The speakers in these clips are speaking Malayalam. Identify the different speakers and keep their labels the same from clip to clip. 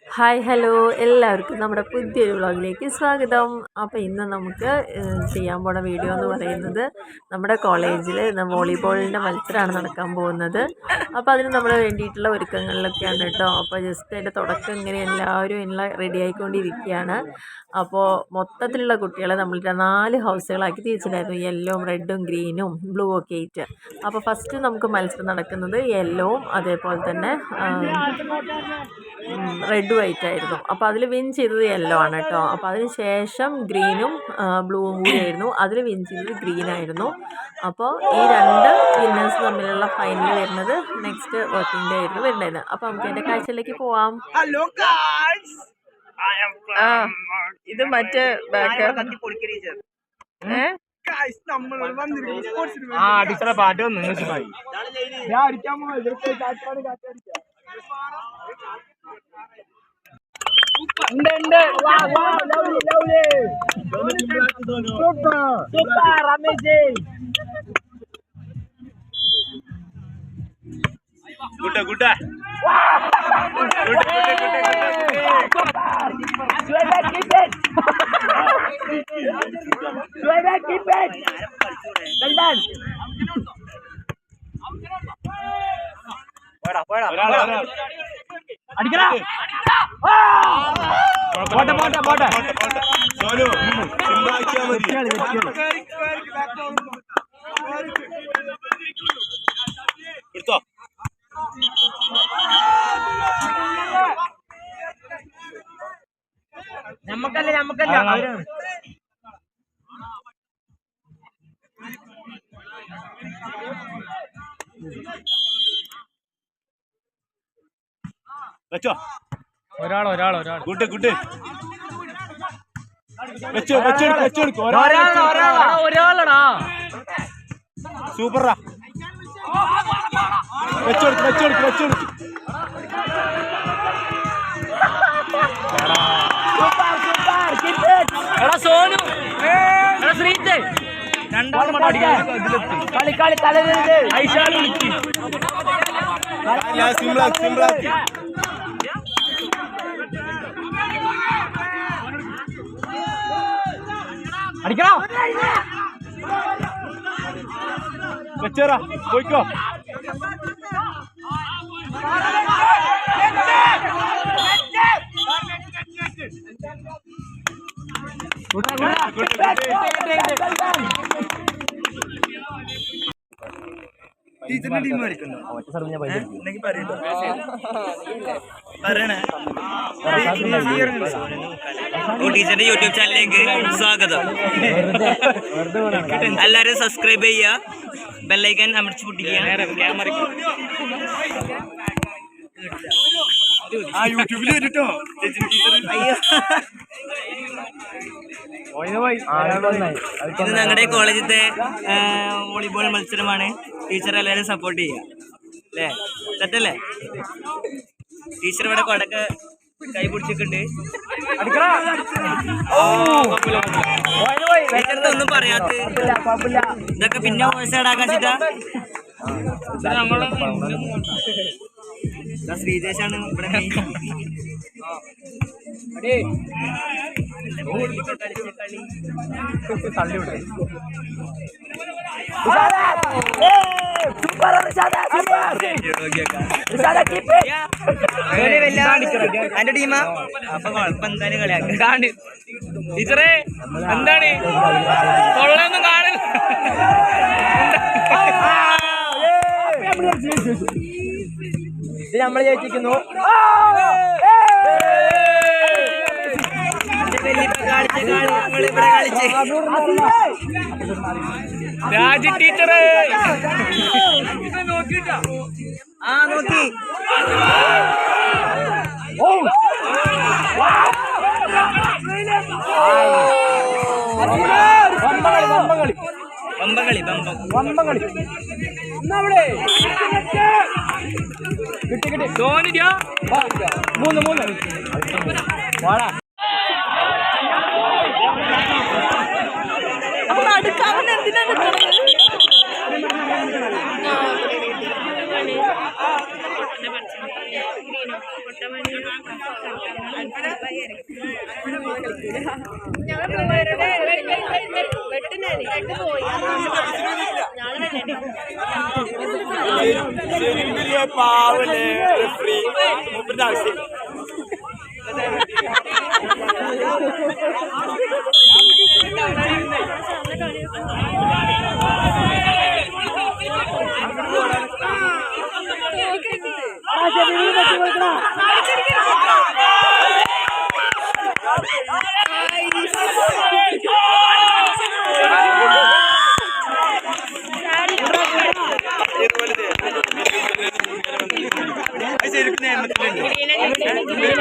Speaker 1: ഹായ് ഹലോ എല്ലാവർക്കും നമ്മുടെ പുതിയൊരു വ്ളോഗിലേക്ക് സ്വാഗതം. അപ്പോൾ ഇന്ന് നമുക്ക് ചെയ്യാൻ പോണ വീഡിയോ എന്ന് പറയുന്നത് നമ്മുടെ കോളേജിൽ വോളിബോളിൻ്റെ മത്സരമാണ് നടക്കാൻ പോകുന്നത്. അപ്പോൾ അതിന് നമ്മൾ വേണ്ടിയിട്ടുള്ള ഒരുക്കങ്ങളിലൊക്കെയാണ് കേട്ടോ. അപ്പോൾ ജസ്റ്റ് അതിൻ്റെ തുടക്കം ഇങ്ങനെ എല്ലാവരും എല്ലാം റെഡി ആയിക്കൊണ്ടിരിക്കുകയാണ്. അപ്പോൾ മൊത്തത്തിലുള്ള കുട്ടികളെ നമ്മൾ 4 ഹൗസുകളാക്കി തിരിച്ചിട്ടുണ്ടായിരുന്നു, യെല്ലോവും റെഡും ഗ്രീനും ബ്ലൂ ഒക്കെ ആയിട്ട്. അപ്പോൾ ഫസ്റ്റ് നമുക്ക് മത്സരം നടക്കുന്നത് യെല്ലോവും അതേപോലെ തന്നെ റെഡ് വൈറ്റ് ആയിരുന്നു. അപ്പോൾ അതിൽ വിൻ ചെയ്തത് യെല്ലോ ആണ് കേട്ടോ. അപ്പോൾ അതിന് ശേഷം ഗ്രീനും ബ്ലൂവും കൂടി ആയിരുന്നു, അതിൽ വിൻ ചെയ്തത് ഗ്രീൻ ആയിരുന്നു. അപ്പോൾ ഈ 2 വിന്നേഴ്സ് തമ്മിലുള്ള ഫൈനൽ വരുന്നത് നെക്സ്റ്റ് വർക്കിംഗ് ഡേ ആയിരുന്നു വരുന്നത്. അപ്പോൾ നമുക്ക് എൻ്റെ കാഴ്ചയിലേക്ക് പോവാം. ഇത് മറ്റേ
Speaker 2: പാട്ട് super amazing good Sweden keep it Sweden keep it London പോടാ അടിക്കടാ പോട്ടെ സോനു സിംബാക്കിയാ മതി എടുത്തോ നമ്മക്കല്ല വെച്ചോ ഒരാൾ ഗുഡ് ഒരാളടാ സൂപ്പറാ വെച്ചോടുക്ക് എടാ സോനു എടാ ശ്രീജയ് രണ്ടാമത് കളി ഐശാലു സിംബ്ലാക്കി അടിക്കണം വെച്ചേറാ പോയിക്കോ ടീച്ചറിന്റെ ടീം കളിക്കണ്ടോ
Speaker 3: ടീച്ചറിന്റെ യൂട്യൂബ് ചാനലിലേക്ക് സ്വാഗതം. എല്ലാവരും സബ്സ്ക്രൈബ് ചെയ്യുക, ബെല്ലൈക്കൻ അമർത്തി പൊട്ടിക്കുക.
Speaker 2: യൂട്യൂബിൽ വരട്ടോ.
Speaker 3: ഇത് ഞങ്ങളുടെ കോളേജിലത്തെ വോളിബോൾ മത്സരമാണ്. ടീച്ചർ എല്ലാവരും സപ്പോർട്ട് ചെയ്യുക അല്ലേ, തെറ്റല്ലേ? ടീച്ചർ ഇവിടെ കൊടക്ക് കൈ പിടിച്ചിട്ടുണ്ട്. ടീച്ചറിന്റെ ഒന്നും പറയാത്ത ഇതൊക്കെ പിന്നെ വോയിസ് ആടാക്കാച്ചിട്ടാ. ശ്രീജേഷാണ് ഇവിടെ എന്റെ ടീമാ. അപ്പൊ കുഴപ്പം എന്തായാലും കളിയാക്കാം. ടീച്ചറേ എന്താണ് കൊള്ളൊന്നും കാണില്ല.
Speaker 2: ഇത് നമ്മൾ ജയിച്ചിരിക്കുന്നു.
Speaker 3: രാജി ടീച്ചറ്
Speaker 2: നോക്കി വമ്പകളി കിട്ടി ധോനിയോ 3 വാടാ. പാവല്ലേ ഫ്രീ മൂപ്പരുടെ ആവശ്യം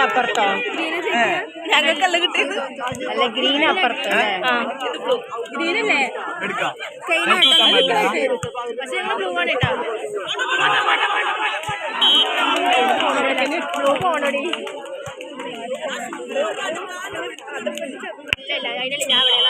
Speaker 3: അപ്പുറത്തോ ഞങ്ങൾക്കല്ല കിട്ടിയത് അല്ല ഗ്രീൻ അപ്പുറത്തോ ഗ്രീനല്ലേ പക്ഷെ ഞങ്ങൾ ബ്ലൂ ആണ് കേട്ടോ ബ്ലൂ പോണോടി അതിനല്ലേ ഞാൻ ഇവിടെ